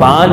5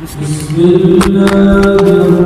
بسم الله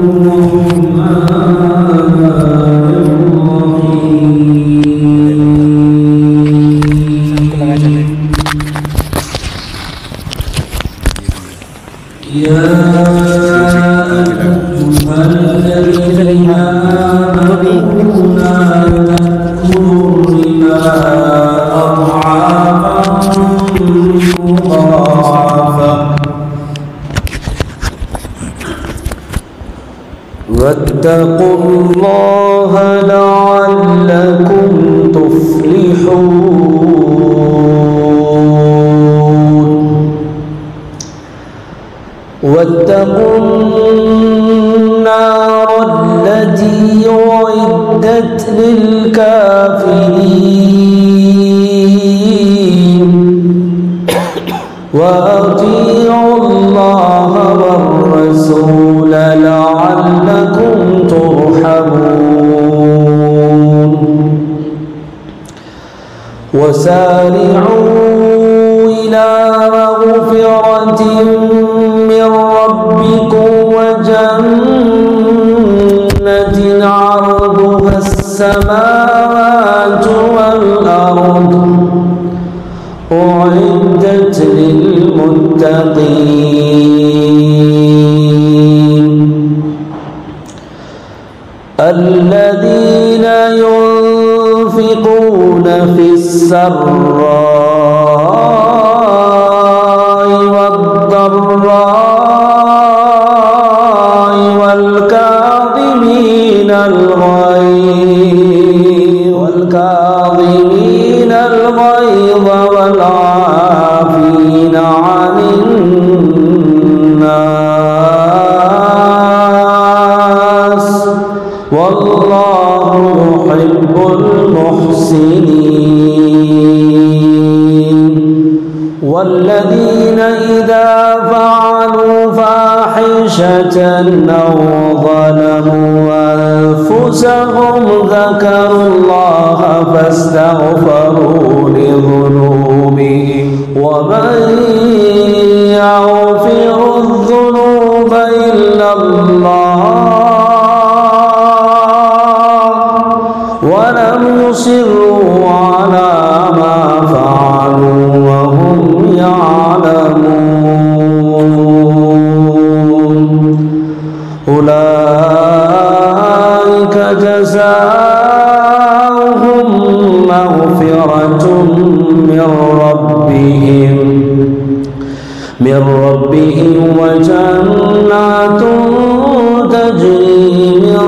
واتقوا الله لعلكم تفلحون واتقوا النار التي أعدت للكافرين وأطيعوا الله والرسول لعلكم ترحمون وسارعوا إلى مغفرة من ربكم وجنة عرضها السماوات والأرض أعدت للمتقين الذين ينفقون في السراء والضراء والكاظمين الغيظ والعافين عن الناس والله يحب المحسنين والذين إذا فعلوا فاحشة أو ظلموا أنفسهم ذكروا الله فاستغفروا لذنوبهم ومن يغفر الذنوب إلا الله ولم يصروا على ما فعلوا وهم يعلمون أولئك جزاؤهم مغفرة من ربهم وجنات تجري من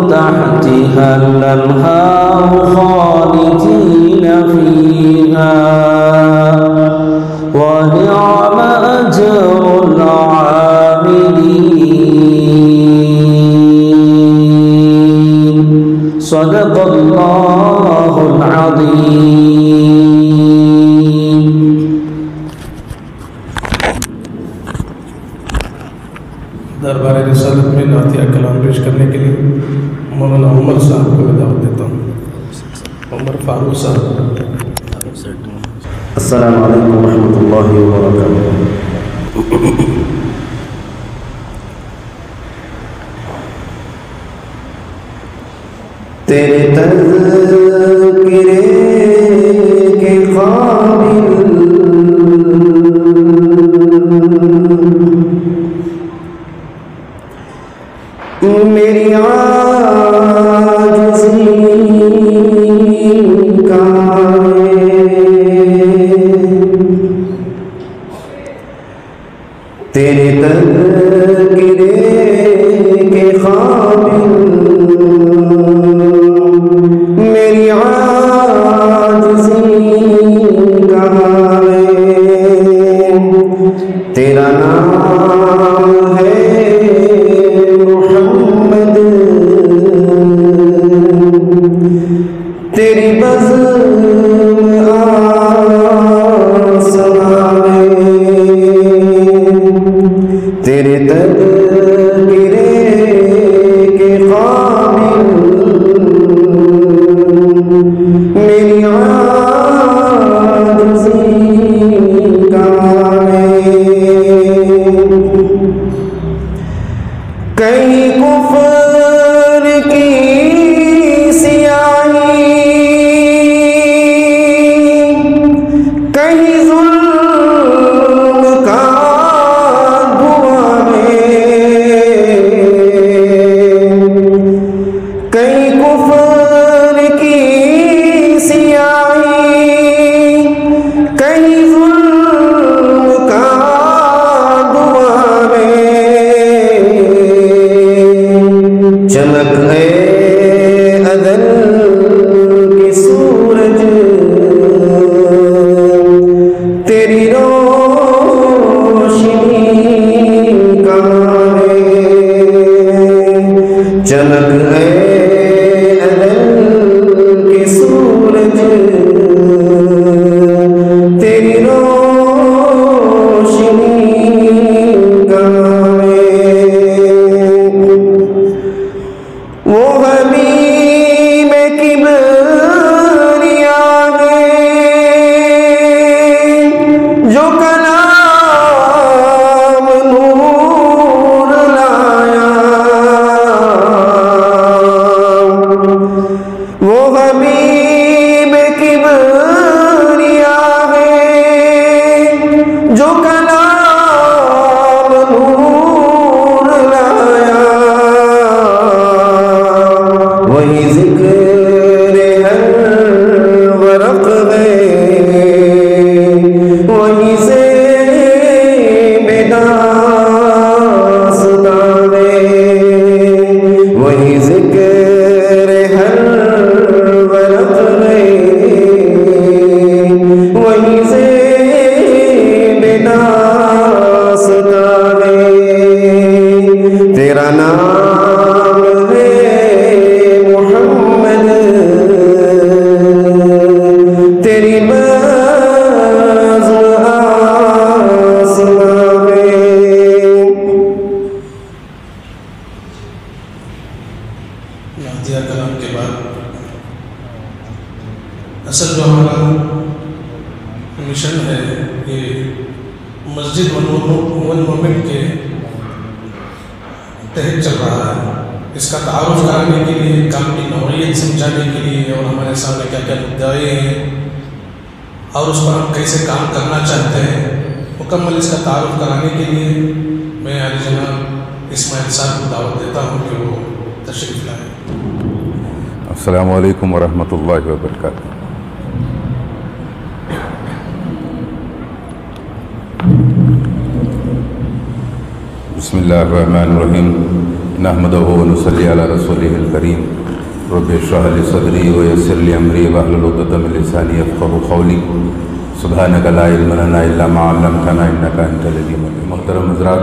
تحتها الأنهار خالدين فيها ونعم أجر العاملين صدق الله العظيم. دربار رسالت میں نعتیہ کلام پیش کرنے کے لیے مولانا عمر صاحب کو میں دعوت دیتا ہوں. عمر فاروق صاحب. السلام علیکم ورحمۃ اللہ وبرکاتہ. تیرے تذکرے کے قابل میری عاجزی کا تیرے تذکرے کے قابل میری عاجزی کا تیرا نام ہے محمد اے ازل کی سورج تیری روشنی کہاں ہے چمک اے ازل کی سورج تیری روشنی کہاں ہے وہ حبیب کبریا ہے جو کلام نور لایا وہ حبیب کبریا ہے جو کلام نور لایا وہی ذکر ہر ورق ہے وہی سے داستان ہے وہی ذکر ہر ورق ہے وہی سے داستان ہے تیرا نام ہے محمد تیری بزم آسماں میں نعتیہ کلام کے بعد اصل جو ہمارا مشن ہے کہ مسجد ون مومنٹ کے تحت چل رہا ہے اس کا تعارف کرانے کے لیے کام کی نوعیت سمجھانے کے لیے اور ہمارے سامنے کیا کیا مدعے ہیں اور اس پر ہم کیسے کام کرنا چاہتے ہیں مکمل اس کا تعارف کرانے کے لیے میں عالی جناب اسماعیل صاحب کو دعوت دیتا ہوں کہ وہ تشریف لائیں. السلام علیکم ورحمۃ اللہ وبرکاتہ. بسم اللہ الرحمن الرحیم نحمدہ ونصلی علی رسولہ الکریم رب اشرح لی صدری ویسر لی امری واحلل عقدۃ من لسانی یفقہوا قولی سبحانک لا علم لنا الا ما علمتنا انک انت العلیم الحکیم. محترم حضرات،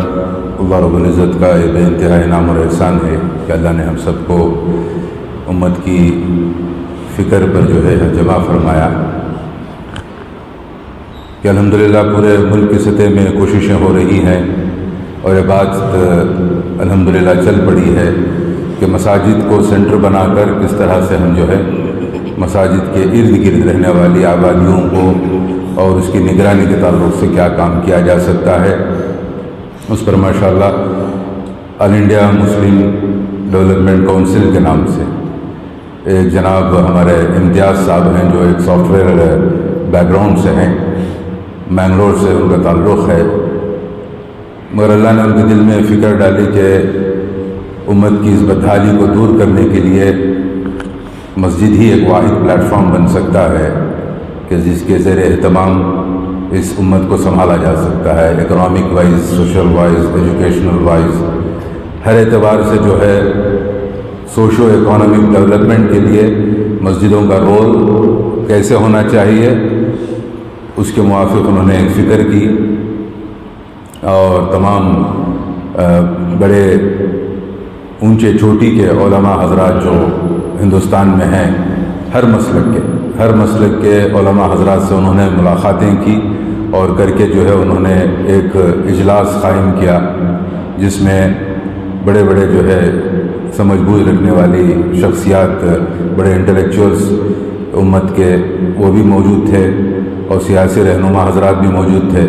اللہ رب العزت کا یہ بے انتہا انعام اور احسان ہے کہ اللہ نے ہم سب کو امت کی فکر پر جو ہے جمع فرمایا کہ الحمدللہ پورے ملک کی سطح میں کوششیں ہو رہی ہیں اور یہ بات الحمدللہ چل پڑی ہے کہ مساجد کو سینٹر بنا کر کس طرح سے ہم جو ہے مساجد کے ارد گرد رہنے والی آبادیوں کو اور اس کی نگرانی کے تعلق سے کیا کام کیا جا سکتا ہے اس پر ماشاءاللہ آل انڈیا مسلم ڈیولپمنٹ کونسل کے نام سے ایک جناب ہمارے امتیاز صاحب ہیں جو ایک سافٹ ویئر بیک گراؤنڈ سے ہیں، مینگلور سے ان کا تعلق ہے، مگر اللہ نے ان کے دل میں فکر ڈالی کہ امت کی اس بدحالی کو دور کرنے کے لیے مسجد ہی ایک واحد پلیٹ فارم بن سکتا ہے کہ جس کے زیر اہتمام اس امت کو سنبھالا جا سکتا ہے، economic wise, social wise, educational wise, ہر اعتبار سے جو ہے سوشو اکنامک ڈیولپمنٹ کے لیے مسجدوں کا رول کیسے ہونا چاہیے اس کے موافق انہوں نے ایک فکر کی اور تمام بڑے اونچے چوٹی کے علماء حضرات جو ہندوستان میں ہیں ہر مسلک کے علماء حضرات سے انہوں نے ملاقاتیں کی اور کر کے جو ہے انہوں نے ایک اجلاس قائم کیا جس میں بڑے جو ہے سمجھ بوجھ رکھنے والی شخصیات، بڑے انٹلیکچوئلز امت کے وہ بھی موجود تھے اور سیاسی رہنما حضرات بھی موجود تھے.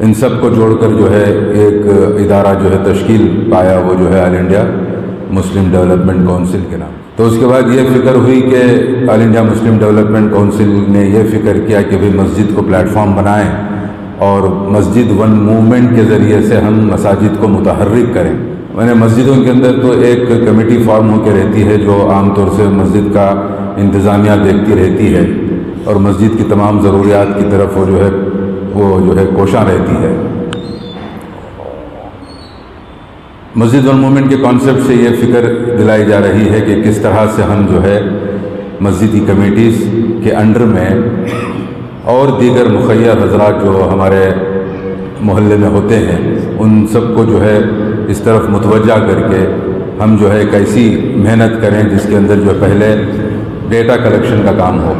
ان سب کو جوڑ کر جو ہے ایک ادارہ جو ہے تشکیل پایا، وہ جو ہے آل انڈیا مسلم ڈیولپمنٹ کونسل کے نام. تو اس کے بعد یہ فکر ہوئی کہ آل انڈیا مسلم ڈیولپمنٹ کونسل نے یہ فکر کیا کہ بھی مسجد کو پلیٹ فارم بنائیں اور مسجد ون موومنٹ کے ذریعے سے ہم مساجد کو متحرک کریں. میں نے مسجدوں کے اندر تو ایک کمیٹی فارم ہو کے رہتی ہے جو عام طور سے مسجد کا انتظامیہ دیکھتی رہتی ہے اور مسجد کی تمام ضروریات کی طرف وہ جو ہے کوشاں رہتی ہے. مسجد والمومنٹ کے کانسیپٹ سے یہ فکر دلائی جا رہی ہے کہ کس طرح سے ہم جو ہے مسجدی کمیٹیز کے انڈر میں اور دیگر مخیر حضرات جو ہمارے محلے میں ہوتے ہیں ان سب کو جو ہے اس طرف متوجہ کر کے ہم جو ہے ایک ایسی محنت کریں جس کے اندر جو پہلے ڈیٹا کلیکشن کا کام ہو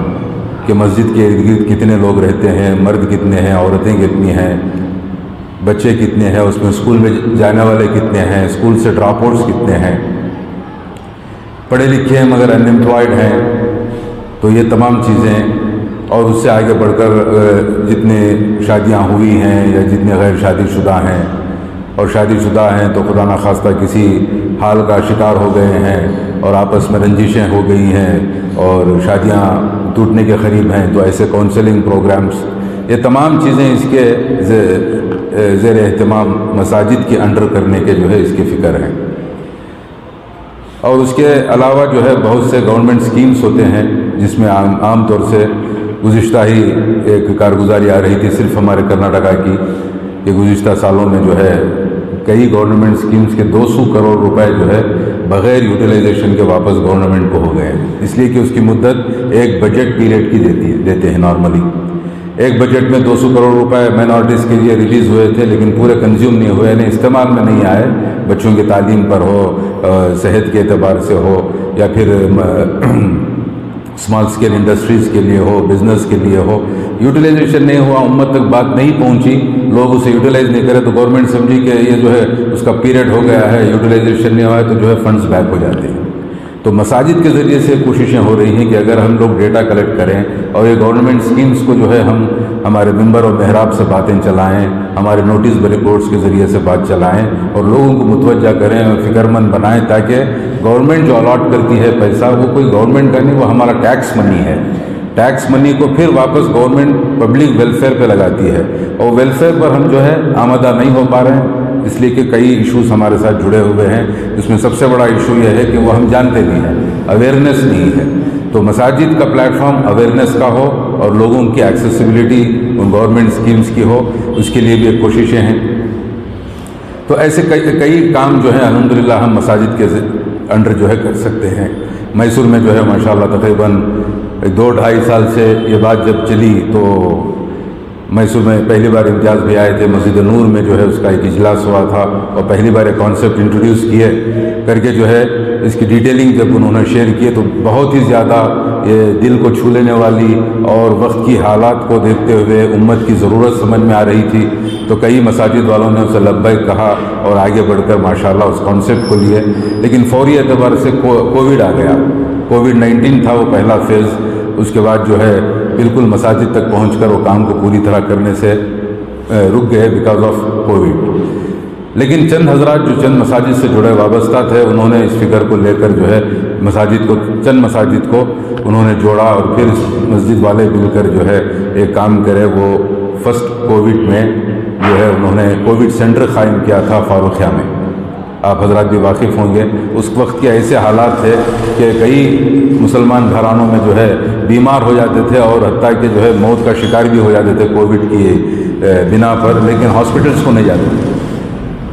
کہ مسجد کے ارد گرد کتنے لوگ رہتے ہیں، مرد کتنے ہیں، عورتیں کتنی ہیں، بچے کتنے ہیں، اس میں اسکول میں جانے والے کتنے ہیں، اسکول سے ڈراپ آؤٹس کتنے ہیں، پڑھے لکھے ہیں مگر ان ایمپلائڈ ہیں. تو یہ تمام چیزیں اور اس سے آگے بڑھ کر جتنے شادیاں ہوئی ہیں یا جتنے غیر شادی شدہ ہیں اور شادی شدہ ہیں تو خدا نخواستہ کسی حال کا شکار ہو گئے ہیں اور آپس میں رنجشیں ہو گئی ہیں اور شادیاں ٹوٹنے کے قریب ہیں، تو ایسے کونسلنگ پروگرامز، یہ تمام چیزیں اس کے زیر اہتمام مساجد کے انڈر کرنے کے جو ہے اس کی فکر ہے. اور اس کے علاوہ جو ہے بہت سے گورنمنٹ سکیمز ہوتے ہیں جس میں عام طور سے گزشتہ ہی ایک کارگزاری آ رہی تھی صرف ہمارے کرناٹکا کی کہ گزشتہ سالوں میں جو ہے کئی گورنمنٹ سکیمز کے 200 کروڑ روپے جو ہے بغیر یوٹیلائزیشن کے واپس گورنمنٹ کو ہو گئے ہیں، اس لیے کہ اس کی مدت ایک بجٹ پیریڈ کی دیتے ہیں. نارملی ایک بجٹ میں 200 کروڑ روپے مائنورٹیز کے لیے ریلیز ہوئے تھے لیکن پورے کنزیوم نہیں ہوئے، یعنی استعمال میں نہیں آئے. بچوں کی تعلیم پر ہو، صحت کے اعتبار سے ہو یا پھر اسمال اسکیل انڈسٹریز کے لیے ہو، بزنس کے لیے ہو، یوٹیلائزیشن نہیں ہوا، امت تک بات نہیں پہنچی، لوگ اسے یوٹیلائز نہیں کرے تو گورنمنٹ سمجھی کہ یہ جو ہے اس کا پیریڈ ہو گیا ہے، یوٹیلائزیشن نہیں ہوا ہے تو جو ہے فنڈز بیک ہو جاتے ہیں. تو مساجد کے ذریعے سے کوششیں ہو رہی ہیں کہ اگر ہم لوگ ڈیٹا کلیکٹ کریں اور یہ گورنمنٹ سکیمز کو جو ہے ہم ہمارے ممبر اور محراب سے باتیں چلائیں، ہمارے نوٹس رپورٹس کے ذریعے سے بات چلائیں اور لوگوں کو متوجہ کریں اور فکر مند بنائیں تاکہ گورنمنٹ جو الاٹ کرتی ہے پیسہ وہ کوئی گورنمنٹ کا نہیں، وہ ہمارا ٹیکس منی ہے. ٹیکس منی کو پھر واپس گورنمنٹ پبلک ویلفیئر پہ لگاتی ہے اور ویلفیئر پر ہم جو ہے آمدہ نہیں ہو پا رہے ہیں اس لیے کہ کئی ایشوز ہمارے ساتھ جڑے ہوئے ہیں. اس میں سب سے بڑا ایشو یہ ہے کہ وہ ہم جانتے نہیں ہیں، اویئرنیس نہیں ہے. تو مساجد کا پلیٹ فارم اویئرنیس کا ہو اور لوگوں کی ایکسیسیبلٹی ان گورنمنٹ سکیمز کی ہو، اس کے لیے بھی ایک کوششیں ہیں. تو ایسے کئی کام جو ہیں الحمدللہ ہم مساجد کے انڈر جو ہے کر سکتے ہیں. میسور میں جو ہے ماشاءاللہ تقریباً 2-2.5 سال سے یہ بات جب چلی تو میسور میں پہلی بار امتیاز بھی آئے تھے، مسجد نور میں جو ہے اس کا ایک اجلاس ہوا تھا اور پہلی بار ایک کانسیپٹ انٹروڈیوس کیے کر کے جو ہے اس کی ڈیٹیلنگ جب انہوں نے شیئر کیے تو بہت ہی زیادہ یہ دل کو چھو لینے والی اور وقت کی حالات کو دیکھتے ہوئے امت کی ضرورت سمجھ میں آ رہی تھی. تو کئی مساجد والوں نے اسے لبیک کہا اور آگے بڑھ کر ماشاءاللہ اس کانسیپٹ کو لیے. لیکن فوری اعتبار سے کووڈ آ گیا، کووڈ-19 تھا وہ پہلا فیز. اس کے بعد جو ہے بالکل مساجد تک پہنچ کر وہ کام کو پوری طرح کرنے سے رک گئے بیکاز آف کووڈ. لیکن چند حضرات جو چند مساجد سے جڑے وابستہ تھے انہوں نے اس فکر کو لے کر جو ہے چند مساجد کو انہوں نے جوڑا اور پھر مسجد والے مل کر جو ہے ایک کام کرے. وہ فرسٹ کووڈ میں جو ہے انہوں نے کووڈ سینٹر قائم کیا تھا فاروقیہ میں. آپ حضرات بھی واقف ہوں گے اس وقت کے ایسے حالات تھے کہ کئی مسلمان گھرانوں میں جو ہے بیمار ہو جاتے تھے اور حتیٰ کہ جو ہے موت کا شکار بھی ہو جاتے تھے کووڈ کی بنا پر، لیکن ہاسپٹلس کو نہیں جاتے تھے.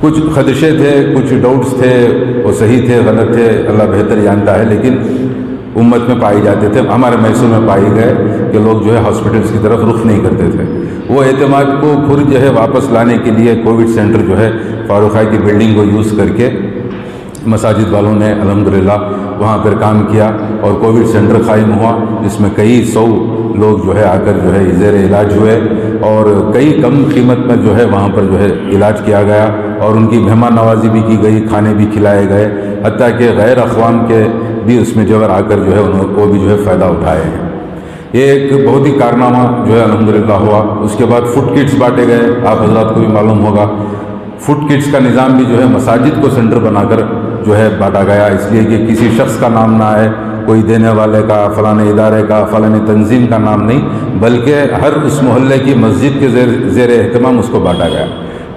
کچھ خدشے تھے، کچھ ڈاؤٹس تھے، وہ صحیح تھے خلط تھے اللہ بہتر جانتا ہے، لیکن امت میں پائی جاتے تھے. ہمارے میسور میں پائی گئے کہ لوگ جو ہے ہاسپٹلس کی طرف رخ نہیں کرتے تھے. وہ اعتماد کو پھر جو ہے واپس لانے کے لیے کووڈ سینٹر جو ہے فاروقیہ کی بلڈنگ کو یوز کر کے مساجد والوں نے الحمدللہ وہاں پر کام کیا اور کووڈ سینٹر قائم ہوا جس میں کئی 100 لوگ جو ہے آ کر جو ہے زیر علاج ہوئے اور کئی کم قیمت میں جو ہے وہاں پر جو ہے علاج کیا گیا اور ان کی مہمان نوازی بھی کی گئی، کھانے بھی کھلائے گئے، حتیٰ کہ غیر اقوام کے بھی اس میں جو آ کر جو ہے وہ بھی جو ہے فائدہ اٹھائے ہیں. یہ ایک بہت ہی کارنامہ جو ہے الحمدللہ ہوا. اس کے بعد فوڈ کٹس بانٹے گئے. آپ حضرات کو بھی معلوم ہوگا فوڈ کٹس کا نظام بھی جو ہے مساجد کو سینٹر بنا کر جو ہے بانٹا گیا، اس لیے کہ کسی شخص کا نام نہ آئے، کوئی دینے والے کا، فلاں ادارے کا، فلاں تنظیم کا نام نہیں، بلکہ ہر اس محلے کی مسجد کے زیر اہتمام اس کو بانٹا گیا.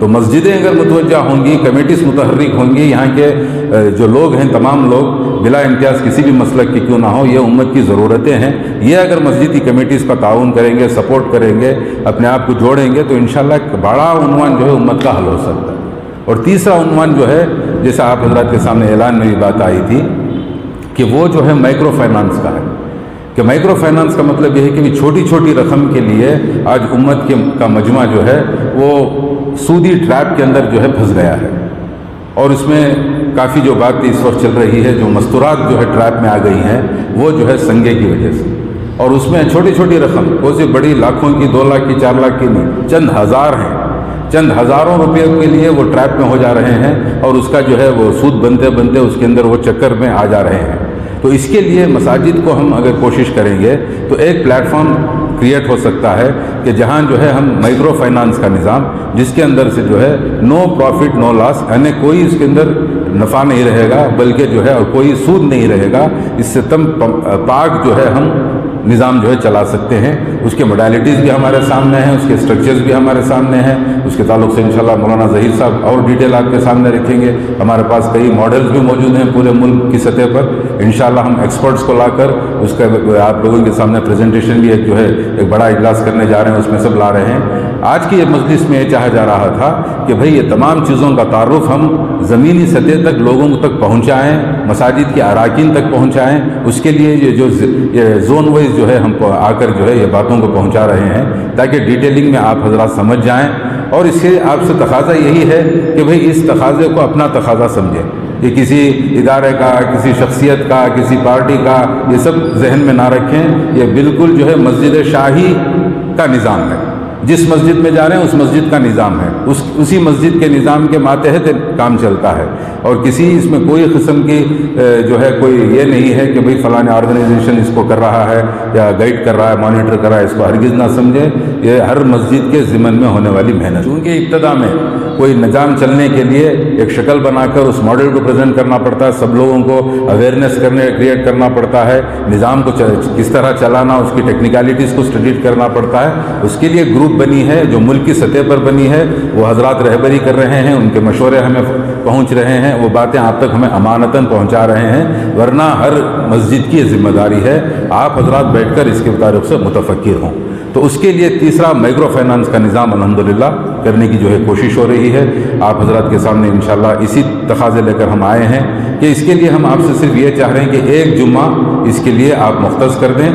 تو مسجدیں اگر متوجہ ہوں گی، کمیٹیز متحرک ہوں گی، یہاں کے جو لوگ ہیں تمام لوگ بلا امتیاز کسی بھی مسلک کی کیوں نہ ہو، یہ امت کی ضرورتیں ہیں، یہ اگر مسجد کی کمیٹیز کا تعاون کریں گے، سپورٹ کریں گے، اپنے آپ کو جوڑیں گے، تو انشاءاللہ ایک بڑا عنوان جو ہے امت کا حل ہو سکتا ہے۔ اور تیسرا عنوان جو ہے، جیسا آپ حضرات کے سامنے اعلان میں بھی بات آئی تھی کہ وہ جو ہے مائکرو فائنانس کا ہے، کہ مائکرو فائنانس کا مطلب یہ ہے کہ چھوٹی چھوٹی رقم کے لیے آج امت کا مجمع جو ہے وہ سودی ٹریپ کے اندر جو ہے پھنس گیا ہے، اور اس میں کافی جو بات اس وقت چل رہی ہے، جو مستورات جو ہے ٹریپ میں آ گئی ہیں، وہ جو ہے سنگے کی وجہ سے، اور اس میں چھوٹی چھوٹی رقم، کوئی سی بڑی لاکھوں کی، 2 لاکھ کی، 4 لاکھ کی نہیں، چند ہزار ہیں، چند ہزاروں روپے کے لیے وہ ٹریپ میں ہو جا رہے ہیں، اور اس کا جو ہے وہ سود بنتے بنتے اس کے اندر وہ چکر میں آ جا رہے ہیں۔ تو اس کے لیے مساجد کو ہم اگر کوشش کریں گے تو ایک پلیٹ فارم کریٹ ہو سکتا ہے کہ جہاں جو ہے ہم مائکرو فائنانس کا نظام، جس کے اندر سے جو ہے نو پروفٹ نو لاس، یعنی کوئی اس کے اندر نفع نہیں رہے گا، بلکہ جو ہے اور کوئی سود نہیں رہے گا، اس سے پاک جو ہے ہم نظام جو ہے چلا سکتے ہیں۔ اس کے موڈیلٹیز بھی ہمارے سامنے ہیں، اس کے اسٹرکچرز بھی ہمارے سامنے ہیں، اس کے تعلق سے انشاءاللہ مولانا ظہیر صاحب اور ڈیٹیل آپ کے سامنے رکھیں گے۔ ہمارے پاس کئی ماڈلز بھی موجود ہیں پورے ملک کی سطح پر، انشاءاللہ ہم ایکسپرٹس کو لا کر اس کا آپ لوگوں کے سامنے پریزنٹیشن بھی ایک بڑا اجلاس کرنے جا رہے ہیں، اس میں سب لا رہے ہیں۔ آج کی یہ مجلس میں یہ چاہا جا رہا تھا کہ بھئی یہ تمام چیزوں کا تعارف ہم زمینی سطح تک لوگوں تک پہنچائیں، مساجد کے اراکین تک پہنچائیں۔ اس کے لیے یہ زون وائز جو ہے ہم کو آ کر جو ہے یہ باتوں کو پہنچا رہے ہیں، تاکہ ڈیٹیلنگ میں آپ حضرات سمجھ جائیں۔ اور اس سے آپ سے تقاضا یہی ہے کہ بھئی اس تقاضے کو اپنا تقاضا سمجھیں، یہ کسی ادارے کا، کسی شخصیت کا، کسی پارٹی کا، یہ سب ذہن میں نہ رکھیں۔ یہ بالکل جو ہے مسجد شاہی کا نظام ہے، جس مسجد میں جا رہے ہیں اس مسجد کا نظام ہے، اسی مسجد کے نظام کے ماتحت کام چلتا ہے، اور کسی اس میں کوئی قسم کی جو ہے کوئی یہ نہیں ہے کہ بھئی فلاں آرگنائزیشن اس کو کر رہا ہے یا گائیڈ کر رہا ہے، مانیٹر کر رہا ہے، اس کو ہرگز نہ سمجھیں۔ یہ ہر مسجد کے ضمن میں ہونے والی محنت، چونکہ ابتدا میں کوئی نظام چلنے کے لیے ایک شکل بنا کر اس ماڈل کو پریزنٹ کرنا پڑتا ہے، سب لوگوں کو اویئرنیس کریٹ کرنا پڑتا ہے، نظام کو کس طرح چلانا، اس کی ٹیکنیکلٹیز کو اسٹڈی کرنا پڑتا ہے۔ اس کے لیے گروپ بنی ہے جو ملک کی سطح پر بنی ہے، وہ حضرات رہبری کر رہے ہیں، ان کے مشورے ہمیں پہنچ رہے ہیں، وہ باتیں آپ تک ہمیں امانتاً پہنچا رہے ہیں، ورنہ ہر مسجد کی یہ ذمہ داری ہے آپ حضرات بیٹھ کر اس کے تعلق سے متفکر ہوں۔ تو اس کے لیے تیسرا مائکرو فائنانس کا نظام الحمدللہ کرنے کی جو ہے کوشش ہو رہی ہے۔ آپ حضرات کے سامنے انشاءاللہ اسی تقاضے لے کر ہم آئے ہیں کہ اس کے لیے ہم آپ سے صرف یہ چاہ رہے ہیں کہ ایک جمعہ اس کے لیے آپ مختص کر دیں،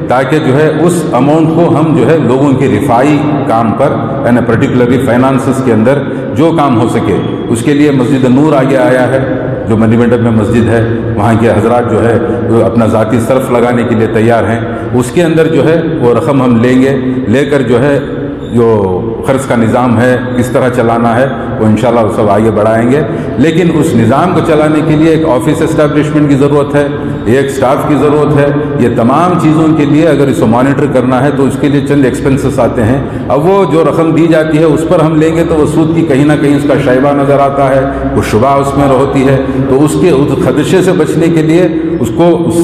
تاکہ جو ہے اس اماؤنٹ کو ہم جو ہے لوگوں کے رفائی کام پر، یعنی پرٹیکولرلی فائنانسز کے اندر جو کام ہو سکے، اس کے لیے مسجد نور آگے آیا ہے، جو منی منڈپ میں مسجد ہے، وہاں کے حضرات جو ہے اپنا ذاتی صرف لگانے کے لیے تیار ہیں۔ اس کے اندر جو ہے وہ رقم ہم لے کر جو ہے جو خرچ کا نظام ہے، کس طرح چلانا ہے، وہ انشاءاللہ وہ سب آگے بڑھائیں گے۔ لیکن اس نظام کو چلانے کے لیے ایک آفس اسٹیبلشمنٹ کی ضرورت ہے، ایک سٹاف کی ضرورت ہے۔ یہ تمام چیزوں کے لیے اگر اس کو مانیٹر کرنا ہے تو اس کے لیے چند ایکسپنسز آتے ہیں۔ اب وہ جو رقم دی جاتی ہے اس پر ہم لیں گے تو وہ سود کی کہیں نہ کہیں اس کا شائبہ نظر آتا ہے، کچھ شبہ اس میں ہوتی ہے، تو اس کے خدشے سے بچنے کے لیے اس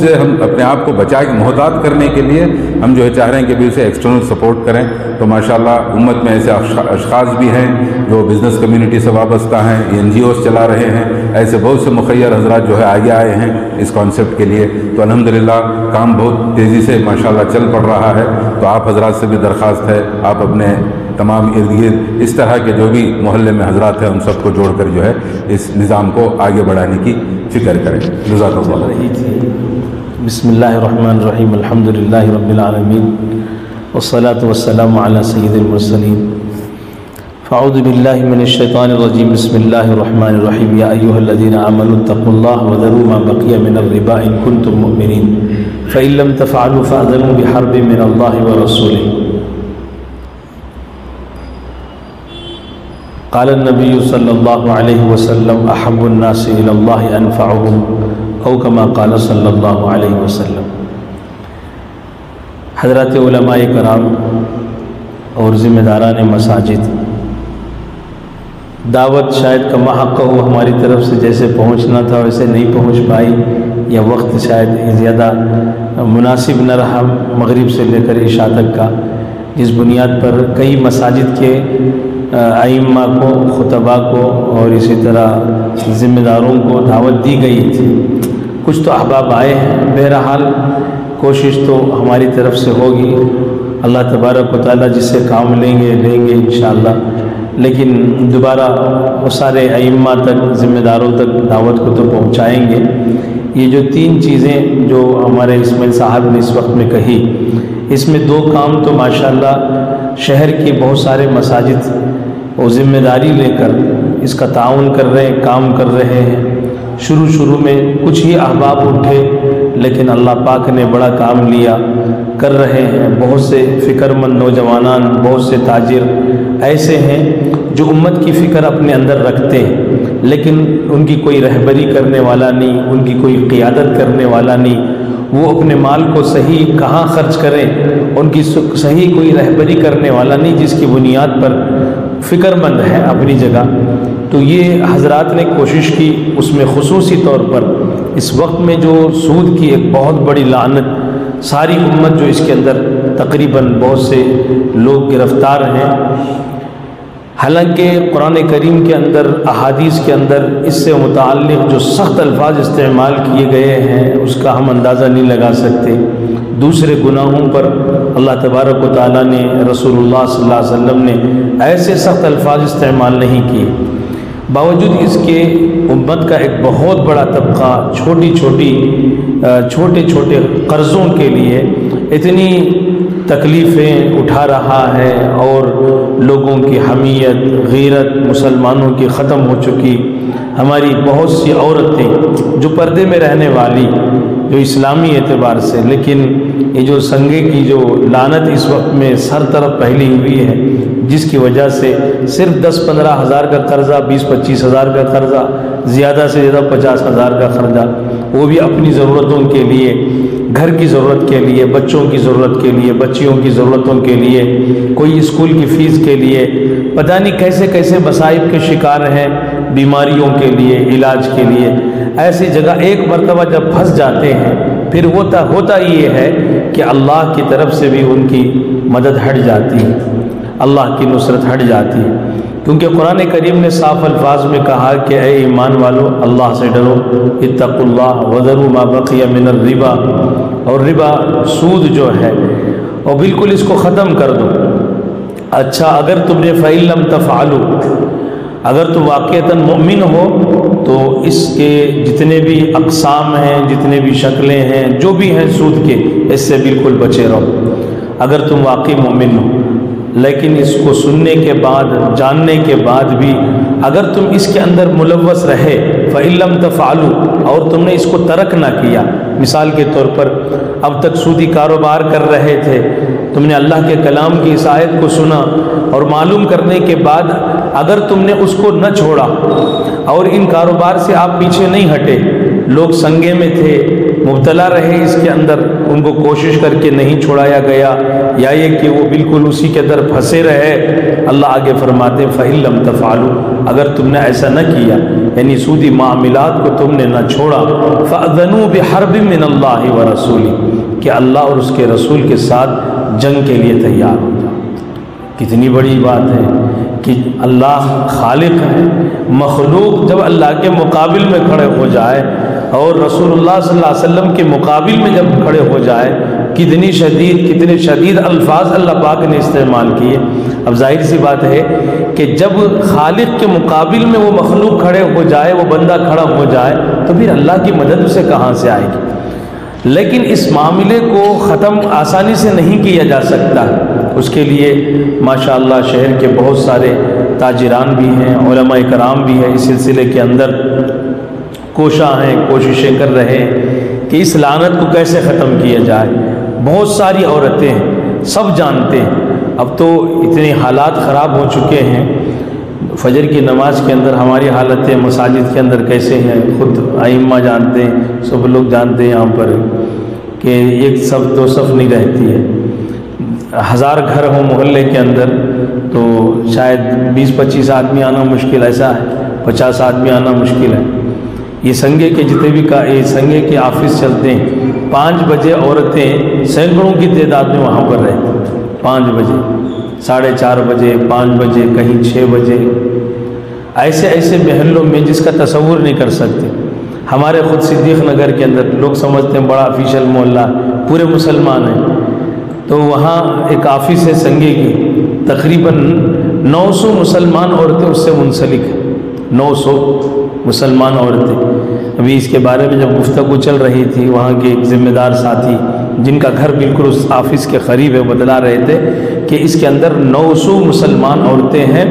سے ہم اپنے آپ کو بچا کے محتاط کرنے کے لیے ہم جو ہے چاہ رہے ہیں کہ بھی اسے ایکسٹرنل سپورٹ کریں۔ تو ماشاءاللہ امت میں ایسے اشخاص بھی ہیں جو بزنس کمیونٹی سے وابستہ ہیں، NGOs چلا رہے ہیں، ایسے بہت سے مخیر حضرات جو ہے آگے آئے ہیں اس کانسیپٹ کے لیے۔ تو الحمدللہ کام بہت تیزی سے ماشاءاللہ چل پڑ رہا ہے۔ تو آپ حضرات سے بھی درخواست ہے، آپ اپنے تمام ارد گرد اس طرح کے جو بھی محلے میں حضرات ہیں ان سب کو جوڑ کر جو ہے اس نظام کو آگے بڑھانے کی فکر کریں۔ جزاک اللہ۔ بسم اللہ الرحمن الرحیم، الحمدللہ رب العالمین، والصلاة والسلام علی سید المرسلین۔ فاعوذ باللہ من الشیطان الرجیم، بسم اللہ الرحمن الرحیم، یا ایہا الذین آمنوا اتقوا اللہ وذروا ما بقی من الربا ان کنتم مؤمنین فإن لم تفعلوا فأذنوا بحرب من اللہ ورسولہ۔ قال النبی صلی اللہ علیہ وسلم احب الناس الی اللہ انفعهم او کما قال صلی اللہ علیہ وسلم۔ حضرات علماء کرام اور ذمہ داران مساجد، دعوت شاید کما حق ہو ہماری طرف سے، جیسے پہنچنا تھا ویسے نہیں پہنچ پائی، یا وقت شاید زیادہ مناسب نہ رہا مغرب سے لے کر عشاء تک کا، جس بنیاد پر کئی مساجد کے ائمہ کو، خطبہ کو اور اسی طرح ذمہ داروں کو دعوت دی گئی تھی۔ کچھ تو احباب آئے ہیں، بہرحال کوشش تو ہماری طرف سے ہوگی، اللہ تبارک و تعالیٰ جس سے کام لیں گے انشاءاللہ، لیکن دوبارہ وہ سارے ائمہ تک، ذمہ داروں تک دعوت کو تو پہنچائیں گے۔ یہ جو 3 چیزیں جو ہمارے اسماعیل صاحب نے اس وقت میں کہی، اس میں 2 کام تو ماشاءاللہ شہر کی بہت سارے مساجد وہ ذمہ داری لے کر اس کا تعاون کر رہے ہیں، کام کر رہے ہیں۔ شروع میں کچھ ہی احباب اٹھے، لیکن اللہ پاک نے بڑا کام لیا، کر رہے ہیں۔ بہت سے فکر مند نوجوانان، بہت سے تاجر ایسے ہیں جو امت کی فکر اپنے اندر رکھتے ہیں، لیکن ان کی کوئی رہبری کرنے والا نہیں، ان کی کوئی قیادت کرنے والا نہیں، وہ اپنے مال کو صحیح کہاں خرچ کریں، ان کی صحیح کوئی رہبری کرنے والا نہیں جس کی بنیاد پر فکر مند ہے اپنی جگہ۔ تو یہ حضرات نے کوشش کی، اس میں خصوصی طور پر اس وقت میں جو سود کی ایک بہت بڑی لعنت، ساری امت جو اس کے اندر تقریباً بہت سے لوگ گرفتار ہیں، حالانکہ قرآن کریم کے اندر، احادیث کے اندر اس سے متعلق جو سخت الفاظ استعمال کیے گئے ہیں اس کا ہم اندازہ نہیں لگا سکتے۔ دوسرے گناہوں پر اللہ تبارک و تعالیٰ نے، رسول اللہ صلی اللہ علیہ وسلم نے ایسے سخت الفاظ استعمال نہیں کیے، باوجود اس کے امت کا ایک بہت بڑا طبقہ چھوٹے چھوٹے قرضوں کے لیے اتنی تکلیفیں اٹھا رہا ہے، اور لوگوں کی حمیت، غیرت مسلمانوں کی ختم ہو چکی۔ ہماری بہت سی عورتیں جو پردے میں رہنے والی، جو اسلامی اعتبار سے، لیکن یہ جو سنگے کی جو لعنت اس وقت میں سر طرف پھیلی ہوئی ہے، جس کی وجہ سے صرف 10-15 ہزار کا قرضہ، 20-25 ہزار کا قرضہ، زیادہ سے زیادہ 50 ہزار کا قرضہ، وہ بھی اپنی ضرورتوں کے لیے، گھر کی ضرورت کے لیے، بچوں کی ضرورت کے لیے، بچیوں کی ضرورتوں کے لیے، کوئی اسکول کی فیس کے لیے، پتہ نہیں کیسے کیسے مصائب کے شکار ہیں، بیماریوں کے لیے، علاج کے لیے۔ ایسی جگہ ایک مرتبہ جب پھنس جاتے ہیں، پھر ہوتا یہ ہے کہ اللہ کی طرف سے بھی ان کی مدد ہٹ جاتی ہے، اللہ کی نصرت ہٹ جاتی ہے، کیونکہ قرآن کریم نے صاف الفاظ میں کہا کہ اے ایمان والو، اللہ سے ڈرو، اتقوا اللہ وذروا ما بقی من الربا، اور ربا، سود جو ہے، اور بالکل اس کو ختم کر دو۔ اچھا، اگر تم نے فَإِن لَّمْ تَفْعَلُوا، اگر تم واقعتاً مومن ہو تو اس کے جتنے بھی اقسام ہیں، جتنے بھی شکلیں ہیں، جو بھی ہیں سود کے، اس سے بالکل بچے رہو اگر تم واقعی مومن ہو۔ لیکن اس کو سننے کے بعد، جاننے کے بعد بھی اگر تم اس کے اندر ملوث رہے، فَإِن لَّمْ تَفْعَلُوا، اور تم نے اس کو ترک نہ کیا، مثال کے طور پر اب تک سودی کاروبار کر رہے تھے، تم نے اللہ کے کلام کی اس آیت کو سنا اور معلوم کرنے کے بعد اگر تم نے اس کو نہ چھوڑا اور ان کاروبار سے آپ پیچھے نہیں ہٹے، لوگ سنگے میں تھے، مبتلا رہے اس کے اندر، ان کو کوشش کر کے نہیں چھوڑایا گیا، یا یہ کہ وہ بالکل اسی کے اندر پھنسے رہے، اللہ آگے فرماتے ہیں فَإِن لَّمْ تَفْعَلُوا، اگر تم نے ایسا نہ کیا، یعنی سودی معاملات کو تم نے نہ چھوڑا، فَأَذَنُوا بِحَرْبٍ مِّنَ اللَّهِ وَرَسُولِهِ، کہ اللہ اور اس کے رسول کے ساتھ جنگ کے لیے تیار ہو جاؤ۔ کتنی بڑی بات ہے کہ اللہ خالق ہے، مخلوق جب اللہ کے مقابل میں کھڑے ہو جائے اور رسول اللہ صلی اللہ علیہ وسلم کے مقابل میں جب کھڑے ہو جائے، کتنے شدید الفاظ اللہ پاک نے استعمال کیے۔ اب ظاہر سی بات ہے کہ جب خالق کے مقابل میں وہ مخلوق کھڑے ہو جائے، وہ بندہ کھڑا ہو جائے، تو پھر اللہ کی مدد اسے کہاں سے آئے گی؟ لیکن اس معاملے کو ختم آسانی سے نہیں کیا جا سکتا، اس کے لیے ماشاءاللہ شہر کے بہت سارے تاجران بھی ہیں، علماء کرام بھی ہیں، اس سلسلے کے اندر کوشاں ہیں، کوششیں کر رہے ہیں کہ اس لعنت کو کیسے ختم کیا جائے۔ بہت ساری عورتیں ہیں، سب جانتے ہیں، اب تو اتنے حالات خراب ہو چکے ہیں، فجر کی نماز کے اندر ہماری حالتیں مساجد کے اندر کیسے ہیں، خود ائمہ جانتے ہیں، سب لوگ جانتے ہیں یہاں پر کہ ایک صف دو صف نہیں رہتی ہے۔ 1000 گھر ہوں محلے کے اندر تو شاید 20-25 آدمی آنا مشکل، ایسا ہے 50 آدمی آنا مشکل ہے۔ یہ سنگے کے جتنے بھی یہ سنگے کے آفس چلتے ہیں، 5 بجے عورتیں سینکڑوں کی تعداد میں وہاں پر رہتی ہیں، 5 بجے 4:30 بجے 5 بجے کہیں 6 بجے، ایسے ایسے محلوں میں جس کا تصور نہیں کر سکتے۔ ہمارے خود صدیق نگر کے اندر لوگ سمجھتے ہیں بڑا آفیشل محلہ، پورے مسلمان ہیں، تو وہاں ایک آفس ہے سنگے کی، تقریباً 900 مسلمان عورتیں اس سے منسلک ہیں، 900 مسلمان عورتیں۔ ابھی اس کے بارے میں جب گفتگو چل رہی تھی، وہاں کے ایک ذمہ دار ساتھی جن کا گھر بالکل اس آفس کے قریب ہے بتلا رہے تھے کہ اس کے اندر 900 مسلمان عورتیں ہیں،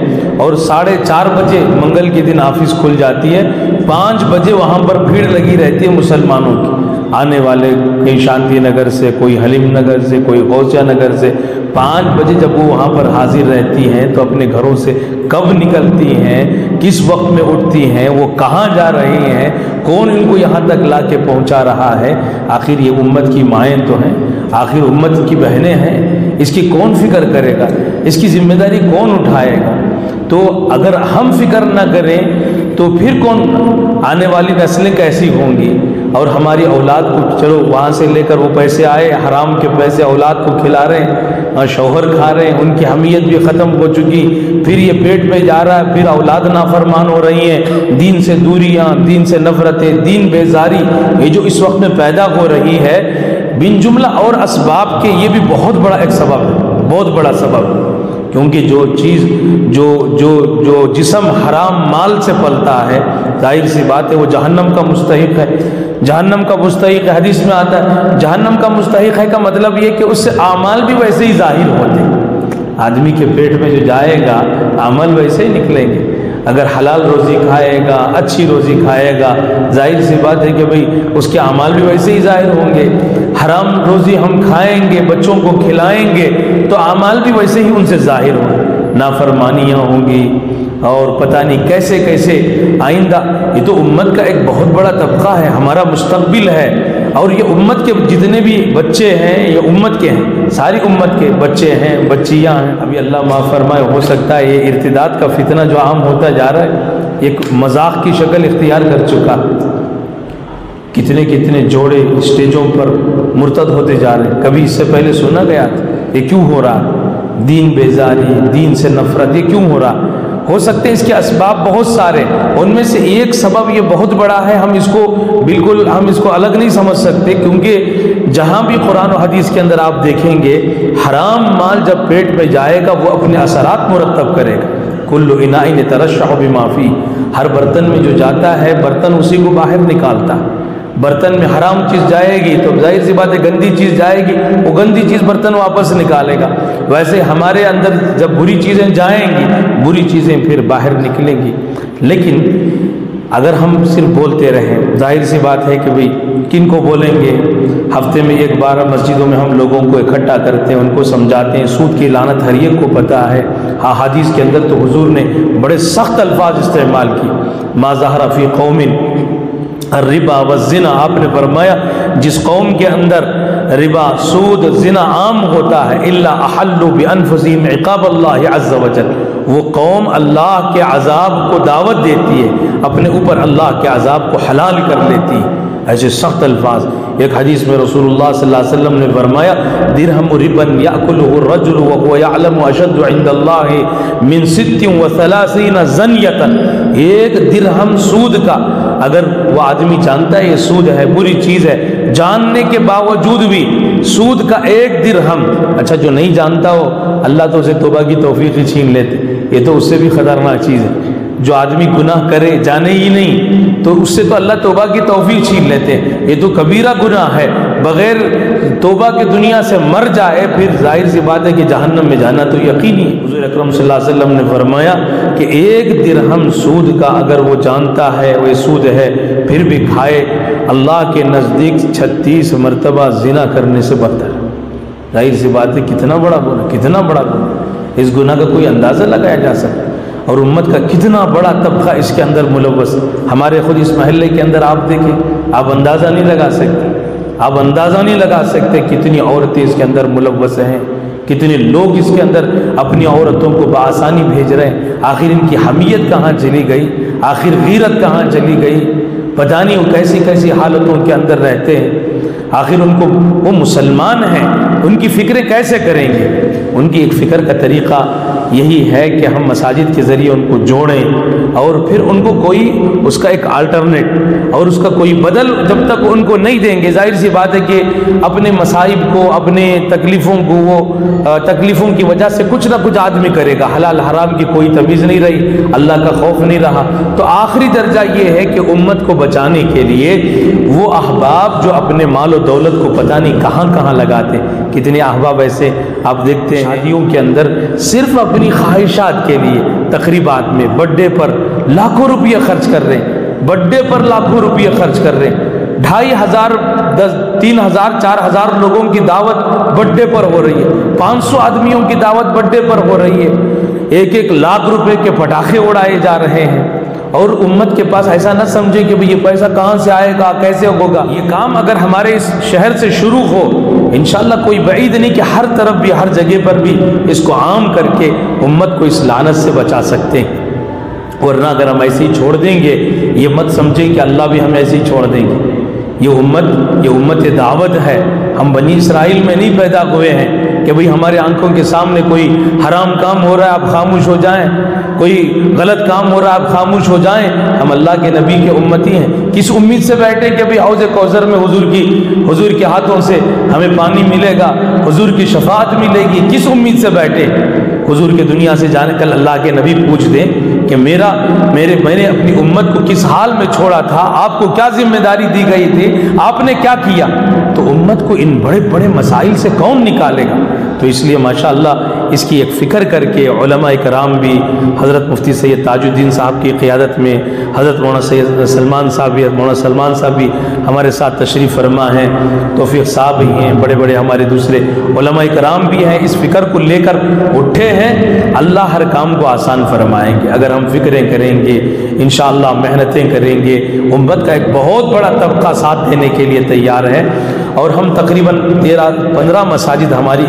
اور 4:30 بجے منگل کے دن آفس کھل جاتی ہے، 5 بجے وہاں پر بھیڑ لگی رہتی ہے مسلمانوں کی، آنے والے کہیں شانتی نگر سے، کوئی حلیم نگر سے، کوئی غوثیہ نگر سے۔ 5 بجے جب وہ وہاں پر حاضر رہتی ہیں تو اپنے گھروں سے کب نکلتی ہیں، کس وقت میں اٹھتی ہیں، وہ کہاں جا رہی ہیں، کون ان کو یہاں تک لا کے پہنچا رہا ہے؟ آخر یہ امت کی مائیں تو ہیں، آخر امت کی بہنیں ہیں، اس کی کون فکر کرے گا، اس کی ذمہ داری کون اٹھائے گا؟ تو اگر ہم فکر نہ کریں تو پھر کون، آنے والی نسلیں کیسی ہوں گی؟ اور ہماری اولاد کو چلو وہاں سے لے کر وہ پیسے آئے، حرام کے پیسے اولاد کو کھلا رہے ہیں، شوہر کھا رہے ہیں، ان کی حمیت بھی ختم ہو چکی، پھر یہ پیٹ میں جا رہا ہے، پھر اولاد نافرمان ہو رہی ہیں، دین سے دوریاں، دین سے نفرتیں، دین بیزاری، یہ جو اس وقت میں پیدا ہو رہی ہے بن جملہ اور اسباب کے، یہ بھی بہت بڑا ایک سبب ہے، بہت بڑا سبب ہے۔ کیونکہ جو چیز جو جسم حرام مال سے پلتا ہے، ظاہر سی بات ہے وہ جہنم کا مستحق ہے، جہنم کا مستحق ہے۔ حدیث میں آتا ہے جہنم کا مستحق ہے کا مطلب یہ کہ اس سے اعمال بھی ویسے ہی ظاہر ہوتے ہیں، آدمی کے پیٹ میں جو جائے گا عمل ویسے ہی نکلیں گے۔ اگر حلال روزی کھائے گا، اچھی روزی کھائے گا، ظاہر سی بات ہے کہ بھئی اس کے اعمال بھی ویسے ہی ظاہر ہوں گے۔ حرام روزی ہم کھائیں گے، بچوں کو کھلائیں گے تو اعمال بھی ویسے ہی ان سے ظاہر ہوں گے، نافرمانیاں ہوں گی، اور پتہ نہیں کیسے کیسے آئندہ۔ یہ تو امت کا ایک بہت بڑا طبقہ ہے، ہمارا مستقبل ہے، اور یہ امت کے جتنے بھی بچے ہیں یہ امت کے ہیں، ساری امت کے بچے ہیں، بچیاں ہیں۔ ابھی اللہ معاف فرمائے، ہو سکتا ہے یہ ارتداد کا فتنہ جو عام ہوتا جا رہا ہے ایک مذاق کی شکل اختیار کر چکا، کتنے کتنے جوڑے اسٹیجوں پر مرتد ہوتے جا رہے ہیں۔ کبھی اس سے پہلے سنا گیا تھا یہ کیوں ہو رہا؟ دین بیزاری، دین سے نفرت، یہ کیوں ہو رہا؟ ہو سکتے ہیں اس کے اسباب بہت سارے، ان میں سے ایک سبب یہ بہت بڑا ہے، ہم اس کو الگ نہیں سمجھ سکتے، کیونکہ جہاں بھی قرآن و حدیث کے اندر آپ دیکھیں گے حرام مال جب پیٹ میں جائے گا وہ اپنے اثرات مرتب کرے گا۔ کل اناء یترشح بما فیہ، ہر برتن میں جو جاتا ہے برتن اسی کو باہر نکالتا ہے۔ برتن میں حرام چیز جائے گی تو ظاہر سی بات ہے گندی چیز جائے گی، وہ گندی چیز برتن واپس نکالے گا۔ ویسے ہمارے اندر جب بری چیزیں جائیں گی بری چیزیں پھر باہر نکلیں گی۔ لیکن اگر ہم صرف بولتے رہیں، ظاہر سی بات ہے کہ بھئی کن کو بولیں گے؟ ہفتے میں ایک بار مسجدوں میں ہم لوگوں کو اکٹھا کرتے ہیں، ان کو سمجھاتے ہیں، سود کی لعنت ہر ایک کو پتہ ہے۔ حدیث کے اندر تو حضور نے بڑے سخت الفاظ استعمال کی، ما ظہر فی قوم الربا والزنا، آپ نے فرمایا جس قوم کے اندر ربا، سود، زنا عام ہوتا ہے، الا احلوا بانفسهم عقاب اللہ عز وجل، وہ قوم اللہ کے عذاب کو دعوت دیتی ہے، اپنے اوپر اللہ کے عذاب کو حلال کر لیتی ہے۔ ایسے سخت الفاظ۔ ایک حدیث میں رسول اللہ صلی اللہ علیہ وسلم نے فرمایا درہم ربا یأکلہ الرجل وهو یعلم اشد عند اللہ من 36 زنیۃ، ایک درہم سود کا، اگر وہ آدمی جانتا ہے یہ سود ہے، بری چیز ہے، جاننے کے باوجود بھی سود کا ایک درہم، اچھا جو نہیں جانتا ہو اللہ تو اسے توبہ کی توفیق ہی چھین لیتے، یہ تو اس سے بھی خطرناک چیز ہے۔ جو آدمی گناہ کرے جانے ہی نہیں تو اس سے تو اللہ توبہ کی توفیق چھین لیتے ہیں، یہ تو کبیرہ گناہ ہے، بغیر توبہ کے دنیا سے مر جائے پھر ظاہر سی بات ہے کہ جہنم میں جانا تو یقینی ہے۔ حضور اکرم صلی اللہ علیہ وسلم نے فرمایا کہ ایک درہم سود کا اگر وہ جانتا ہے وہ سود ہے پھر بھی کھائے، اللہ کے نزدیک 36 مرتبہ زنا کرنے سے بدتر۔ ظاہر سی بات ہے کتنا بڑا گناہ، کتنا بڑا گناہ، اس گناہ کا کوئی اندازہ لگایا جا سکتا، اور امت کا کتنا بڑا طبقہ اس کے اندر ملوث۔ ہمارے خود اس محلے کے اندر آپ دیکھیں، آپ اندازہ نہیں لگا سکتے، آپ اندازہ نہیں لگا سکتے کتنی عورتیں اس کے اندر ملوث ہیں، کتنے لوگ اس کے اندر اپنی عورتوں کو بآسانی بھیج رہے ہیں۔ آخر ان کی حمیت کہاں چلی گئی، آخر غیرت کہاں چلی گئی، پتہ نہیں وہ کیسی کیسی حالتوں کے اندر رہتے ہیں۔ آخر ان کو وہ مسلمان ہیں، ان کی فکریں کیسے کریں گے؟ ان کی ایک فکر کا طریقہ یہی ہے کہ ہم مساجد کے ذریعے ان کو جوڑیں اور پھر ان کو کوئی اس کا ایک آلٹرنیٹ اور اس کا کوئی بدل جب تک ان کو نہیں دیں گے، ظاہر سی بات ہے کہ اپنے مصائب کو، اپنے تکلیفوں کو، وہ تکلیفوں کی وجہ سے کچھ نہ کچھ آدمی کرے گا، حلال حرام کی کوئی تمیز نہیں رہی، اللہ کا خوف نہیں رہا۔ تو آخری درجہ یہ ہے کہ امت کو بچانے کے لیے وہ احباب جو اپنے مال و دولت کو پتہ نہیں کہاں کہاں لگاتے، کتنے احباب ایسے آپ دیکھتے ہیں شادیوں کے اندر صرف اپنی خواہشات کے لیے تقریبات میں برتھ ڈے پر لاکھوں روپیہ خرچ کر رہے ہیں، برتھ ڈے پر لاکھوں روپیہ خرچ کر رہے ہیں، 2500 3000 4000 لوگوں کی دعوت برتھ ڈے پر ہو رہی ہے، 500 آدمیوں کی دعوت برتھ ڈے پر ہو رہی ہے، 1 لاکھ روپے کے پٹاخے اڑائے جا رہے ہیں، اور امت کے پاس ایسا نہ سمجھے کہ یہ پیسہ کہاں سے آئے گا، کیسے ہوگا۔ یہ کام اگر ہمارے اس شہر سے شروع ہو، انشاءاللہ کوئی بعید نہیں کہ ہر طرف بھی، ہر جگہ پر بھی اس کو عام کر کے امت کو اس لعنت سے بچا سکتے ہیں۔ ورنہ اگر ہم ایسے ہی چھوڑ دیں گے، یہ مت سمجھیں کہ اللہ بھی ہمیں ایسے ہی چھوڑ دیں گے۔ یہ امت دعوت ہے، ہم بنی اسرائیل میں نہیں پیدا ہوئے ہیں کہ بھئی ہمارے آنکھوں کے سامنے کوئی حرام کام ہو رہا ہے آپ خاموش ہو جائیں، کوئی غلط کام ہو رہا ہے آپ خاموش ہو جائیں۔ ہم اللہ کے نبی کے امتی ہیں، کس امید سے بیٹھے کہ بھئی حوض کوثر میں حضور کے ہاتھوں سے ہمیں پانی ملے گا، حضور کی شفاعت ملے گی، کس امید سے بیٹھے؟ حضور کے دنیا سے جانے کل اللہ کے نبی پوچھ دیں کہ میں نے اپنی امت کو کس حال میں چھوڑا تھا، آپ کو کیا ذمہ داری دی گئی تھی، آپ نے کیا کیا؟ تو امت کو ان بڑے بڑے مسائل سے کون نکالے گا؟ تو اس لیے ماشاءاللہ اس کی ایک فکر کر کے علماء کرام بھی، حضرت مفتی سید تاج الدین صاحب کی قیادت میں حضرت مولانا سید سلمان صاحب بھی ہمارے ساتھ تشریف فرما ہیں، توفیق صاحب بھی ہیں، بڑے بڑے ہمارے دوسرے علماء کرام بھی ہیں، اس فکر کو لے کر اٹھے ہیں۔ اللہ ہر کام کو آسان فرمائیں گے اگر ہم فکریں کریں گے، انشاءاللہ محنتیں کریں گے۔ امت کا ایک بہت بڑا طبقہ ساتھ دینے کے لیے تیار ہے، اور ہم تقریباً 13-15 مساجد ہماری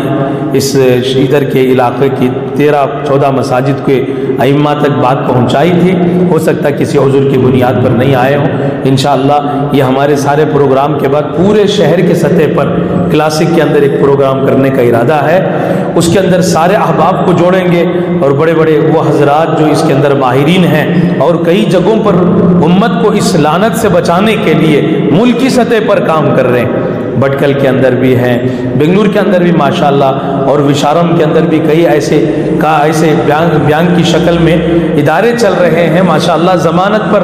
اس ادھر کے علاقے کی 13-14 مساجد کے ائمہ تک بات پہنچائی تھی، ہو سکتا ہے کسی عذر کی بنیاد پر نہیں آئے ہوں۔ انشاءاللہ یہ ہمارے سارے پروگرام کے بعد پورے شہر کے سطح پر کلاسک کے اندر ایک پروگرام کرنے کا ارادہ ہے، اس کے اندر سارے احباب کو جوڑیں گے، اور بڑے بڑے وہ حضرات جو اس کے اندر ماہرین ہیں اور کئی جگہوں پر امت کو اس لعنت سے بچانے کے لیے ملکی سطح پر کام کر رہے ہیں۔ بٹکل کے اندر بھی ہیں، بنگلور کے اندر بھی ماشاءاللہ، اور وشارم کے اندر بھی کئی ایسے بیان کی شکل میں ادارے چل رہے ہیں ماشاءاللہ۔ ضمانت پر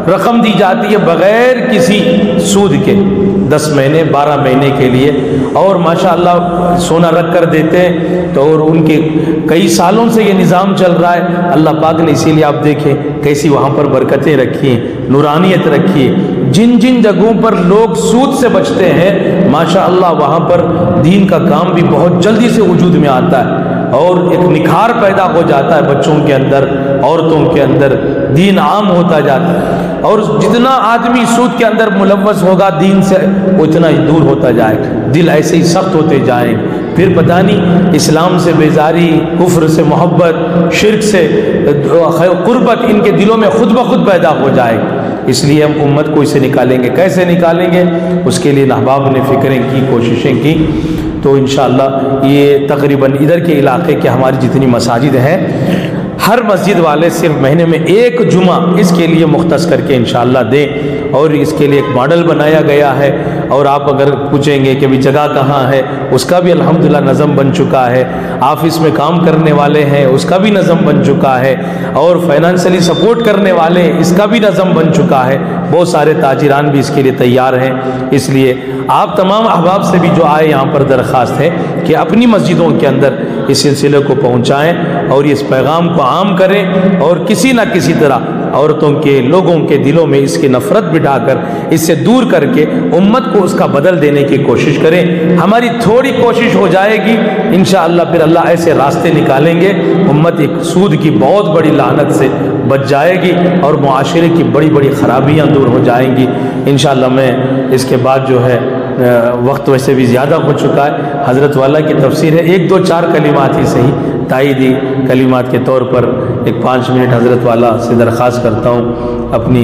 رقم دی جاتی ہے بغیر کسی سود کے، 10 مہینے 12 مہینے کے لیے، اور ماشاءاللہ سونا رکھ کر دیتے ہیں۔ تو اور ان کے کئی سالوں سے یہ نظام چل رہا ہے، اللہ پاک نے اسی لیے آپ دیکھیں کیسی وہاں پر برکتیں رکھی ہیں، نورانیت رکھی ہے۔ جن جن جگہوں پر لوگ سود سے بچتے ہیں ماشاءاللہ وہاں پر دین کا کام بھی بہت جلدی سے وجود میں آتا ہے، اور ایک نکھار پیدا ہو جاتا ہے بچوں کے اندر، عورتوں کے اندر، دین عام ہوتا جاتا ہے، اور جتنا آدمی سود کے اندر ملوث ہوگا دین سے اتنا ہی دور ہوتا جائے گا، دل ایسے ہی سخت ہوتے جائیں، پھر پتہ نہیں اسلام سے بیزاری، کفر سے محبت، شرک سے قربت ان کے دلوں میں خود بخود پیدا ہو جائے گا۔ اس لیے ہم امت کو اسے نکالیں گے، کیسے نکالیں گے؟ اس کے لیے احباب نے فکریں کی، کوششیں کی، تو انشاءاللہ یہ تقریباً ادھر کے علاقے کے ہماری جتنی مساجد ہیں ہر مسجد والے صرف مہینے میں 1 جمعہ اس کے لیے مختص کر کے انشاءاللہ دیں، اور اس کے لیے ایک ماڈل بنایا گیا ہے، اور آپ اگر پوچھیں گے کہ بھی جگہ کہاں ہے، اس کا بھی الحمدللہ نظم بن چکا ہے، آفس میں کام کرنے والے ہیں اس کا بھی نظم بن چکا ہے، اور فائنانشلی سپورٹ کرنے والے اس کا بھی نظم بن چکا ہے، بہت سارے تاجران بھی اس کے لیے تیار ہیں۔ اس لیے آپ تمام احباب سے بھی جو آئے یہاں پر درخواست ہے کہ اپنی مسجدوں کے اندر اس سلسلے کو پہنچائیں اور اس پیغام کو عام کریں، اور کسی نہ کسی طرح عورتوں کے، لوگوں کے دلوں میں اس کی نفرت بٹھا کر اس سے دور کر کے امت کو اس کا بدل دینے کی کوشش کریں۔ ہماری تھوڑی کوشش ہو جائے گی انشاءاللہ پھر اللہ ایسے راستے نکالیں گے، امت ایک سود کی بہت بڑی لعنت سے بچ جائے گی، اور معاشرے کی بڑی بڑی خرابیاں دور ہو جائیں گی انشاءاللہ۔ میں اس کے بعد جو ہے وقت ویسے بھی زیادہ ہو چکا ہے، حضرت والا کی تفسیر ہے، 1-2-4 کلمات ہی صحیح تائیدی کلمات کے طور پر 5 منٹ حضرت والا سے درخواست کرتا ہوں، اپنی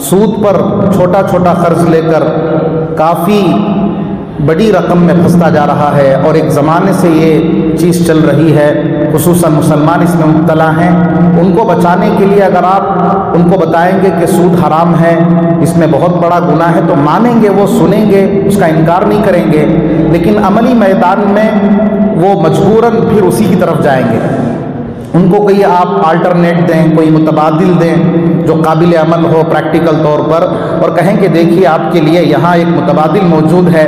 سود پر چھوٹا چھوٹا قرض لے کر کافی بڑی رقم میں پھنستا جا رہا ہے، اور ایک زمانے سے یہ چیز چل رہی ہے، خصوصاً مسلمان اس میں مبتلا ہیں۔ ان کو بچانے کے لیے اگر آپ ان کو بتائیں گے کہ سود حرام ہے، اس میں بہت بڑا گناہ ہے، تو مانیں گے، وہ سنیں گے، اس کا انکار نہیں کریں گے، لیکن عملی میدان میں وہ مجبوراً پھر اسی کی طرف جائیں گے۔ ان کو کوئی آپ آلٹرنیٹ دیں، کوئی متبادل دیں جو قابل عمل ہو پریکٹیکل طور پر، اور کہیں کہ دیکھیے آپ کے لیے یہاں ایک متبادل موجود ہے،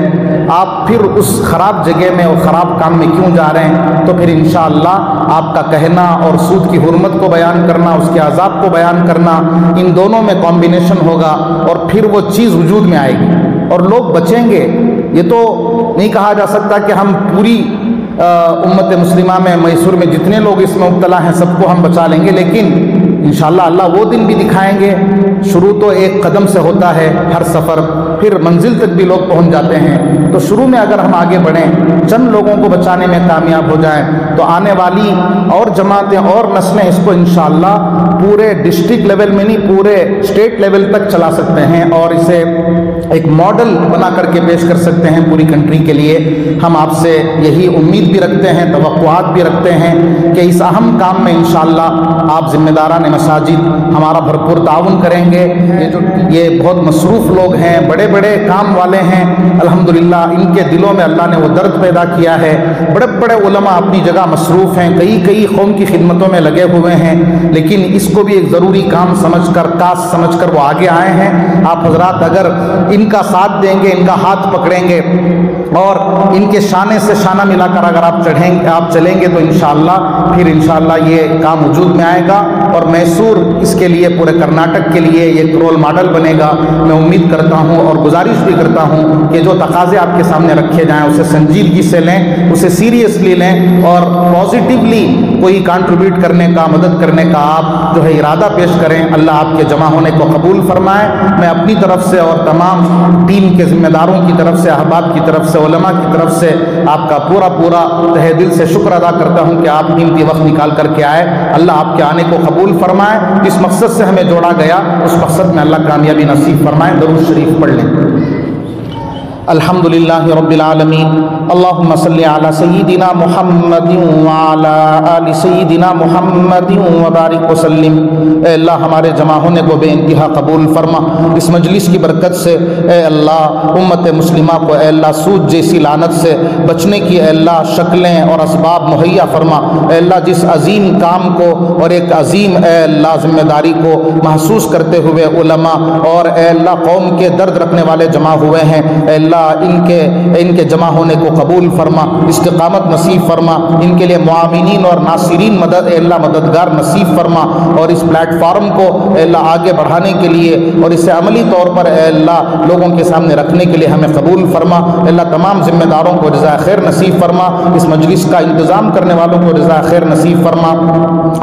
آپ پھر اس خراب جگہ میں اور خراب کام میں کیوں جا رہے ہیں، تو پھر انشاءاللہ آپ کا کہنا اور سود کی حرمت کو بیان کرنا، اس کے عذاب کو بیان کرنا، ان دونوں میں کمبینیشن ہوگا اور پھر وہ چیز وجود میں آئے گی اور لوگ بچیں گے۔ یہ تو نہیں کہا جا سکتا کہ ہم پوری امت مسلمہ میں میسور میں جتنے لوگ اس میں مبتلا ہیں سب کو ہم بچا لیں گے، لیکن انشاءاللہ اللہ وہ دن بھی دکھائیں گے۔ شروع تو ایک قدم سے ہوتا ہے ہر سفر، پھر منزل تک بھی لوگ پہنچ جاتے ہیں، تو شروع میں اگر ہم آگے بڑھیں، چند لوگوں کو بچانے میں کامیاب ہو جائیں، تو آنے والی اور جماعتیں اور نسلیں اس کو انشاءاللہ پورے ڈسٹرکٹ لیول میں نہیں، پورے اسٹیٹ لیول تک چلا سکتے ہیں، اور اسے ایک ماڈل بنا کر کے پیش کر سکتے ہیں پوری کنٹری کے لیے۔ ہم آپ سے یہی امید بھی رکھتے ہیں، توقعات بھی رکھتے ہیں کہ اس اہم کام میں انشاءاللہ آپ ذمہ داران مساجد ہمارا بھرپور تعاون کریں گے۔ یہ بہت مصروف لوگ ہیں، بڑے بڑے کام والے ہیں، الحمدللہ ان کے دلوں میں اللہ نے وہ درد پیدا کیا ہے۔ بڑے بڑے علماء اپنی جگہ مصروف ہیں، کئی قوم کی خدمتوں میں لگے ہوئے ہیں، لیکن اس کو بھی ایک ضروری کام سمجھ کر، کاس سمجھ کر وہ آگے آئے ہیں۔ آپ حضرات اگر ان کا ساتھ دیں گے، ان کا ہاتھ پکڑیں گے اور ان کے شانے سے شانہ ملا کر اگر آپ چلیں گے تو انشاءاللہ یہ کام وجود میں آئے گا، اور میسور اس کے لیے پورے کرناٹک کے لیے ایک رول ماڈل بنے گا۔ میں امید کرتا ہوں اور گزارش بھی کرتا ہوں کہ جو تقاضے آپ کے سامنے رکھے جائیں اسے سنجیدگی سے لیں، اسے سیریسلی لیں، اور پازیٹیولی کوئی کنٹریبیوٹ کرنے کا، مدد کرنے کا آپ جو ہے ارادہ پیش کریں۔ اللہ آپ کے جمع ہونے کو قبول فرمائے۔ میں اپنی طرف سے اور تمام ٹیم کے ذمہ داروں کی طرف سے، احباب کی طرف سے، علماء کی طرف سے آپ کا پورا تہہ دل سے شکر ادا کرتا ہوں کہ آپ قیمتی وقت نکال کر کے آئے۔ اللہ آپ کے آنے کو قبول فرمائے، جس مقصد سے ہمیں جوڑا گیا اس مقصد میں اللہ کامیابی نصیب فرمائے۔ درود شریف پڑھ لیں۔ الحمدللہ رب العالمین، اللہم صلی علی سیدنا محمد وعلی آل سیدنا محمد وبارک وسلم۔ اے اللہ ہمارے جمع ہونے کو بے انتہا قبول فرما، اس مجلس کی برکت سے اے اللہ امت مسلمہ کو اے اللہ سود جیسی لعنت سے بچنے کی اے اللہ شکلیں اور اسباب مہیا فرما۔ اے اللہ جس عظیم کام کو اور ایک عظیم اے اللہ ذمہ داری کو محسوس کرتے ہوئے علماء اور اے اللہ قوم کے درد رکھنے والے جمع ہوئے ہیں، اے اللہ ان کے جمع ہونے کو قبول فرما، استقامت نصیب فرما، ان کے لیے معاونین اور ناصرین اے اللہ مددگار نصیب فرما، اور اس پلیٹ فارم کو اے اللہ آگے بڑھانے کے لیے اور اسے عملی طور پر اے اللہ لوگوں کے سامنے رکھنے کے لیے ہمیں قبول فرما۔ اے اللہ تمام ذمہ داروں کو رضا خیر نصیب فرما، اس مجلس کا انتظام کرنے والوں کو رضا خیر نصیب فرما،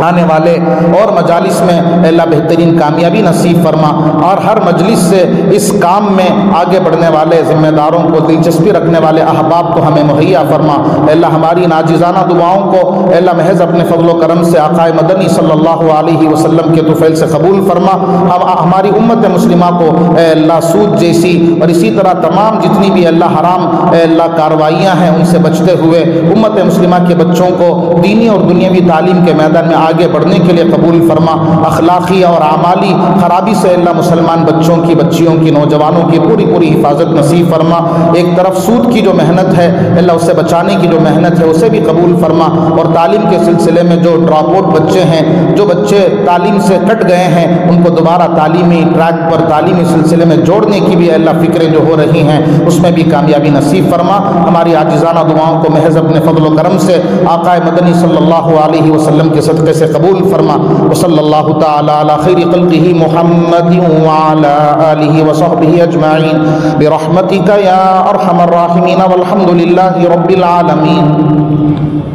آنے والے اور مجالس میں اے اللہ بہترین کامیابی نصیب فرما، اور ہر مجلس سے اس کام میں آگے بڑھنے والے ذمہ داروں کو، دلچسپی رکھنے والے احباب کو ہمیں مہیا فرما۔ اے اللہ ہماری ناجزانہ دعاؤں کو اے اللہ محض اپنے فضل و کرم سے آقا مدنی صلی اللہ علیہ وسلم کے طفیل سے قبول فرما۔ ہماری امت مسلمہ کو اے اللہ سود جیسی اور اسی طرح تمام جتنی بھی اللہ حرام اے اللہ کاروائیاں ہیں ان سے بچتے ہوئے امت مسلمہ کے بچوں کو دینی اور دنیاوی تعلیم کے میدان میں آگے بڑھنے کے لیے قبول فرما۔ اخلاقی اور اعمالی خرابی سے اللہ مسلمان بچوں کی، بچیوں کی، نوجوانوں کی پوری حفاظت نصیب فرما۔ ایک طرف سود کی جو محنت ہے اللہ اسے بچانے کی جو محنت ہے اسے بھی قبول فرما، اور تعلیم کے سلسلے میں جو ڈراپ آؤٹ بچے ہیں، جو بچے تعلیم سے کٹ گئے ہیں، ان کو دوبارہ تعلیمی ٹریک پر، تعلیمی سلسلے میں جوڑنے کی بھی اللہ فکریں جو ہو رہی ہیں اس میں بھی کامیابی نصیب فرما۔ ہماری عاجزانہ دعاؤں کو محض اپنے فضل و کرم سے آقا مدنی صلی اللہ علیہ وسلم کے صدقے سے قبول فرما۔ وصلی اللہ تعالی علی خیر خلقہ محمد وعلی آلہ وصحبہ اجمعین برحمتک یا ارحم الراحمین والحمد للہ رب العالمین۔